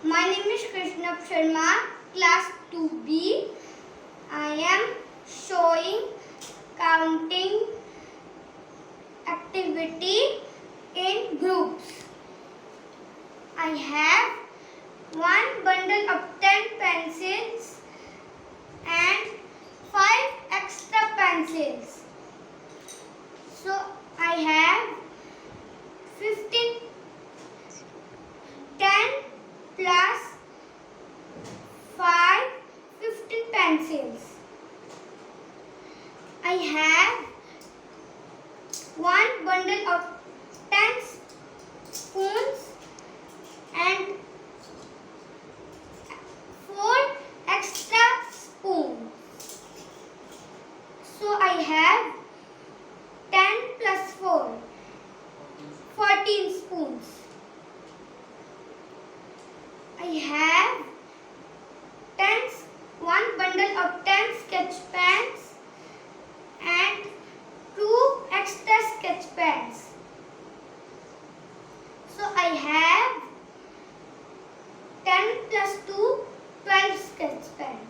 My name is Krishnav Sharma, Class 2B. I am showing counting activity in groups. I have one bundle of 10 pencils and 5 extra pencils. So I have 15 10 plus 5 15 pencils. I have one bundle of 10 spoons and 4 extra spoons. So I have 10 plus 4 14 spoons. I have one bundle of 10 sketch pens and 2 extra sketch pens. So I have 10 plus 2 12 sketch pens.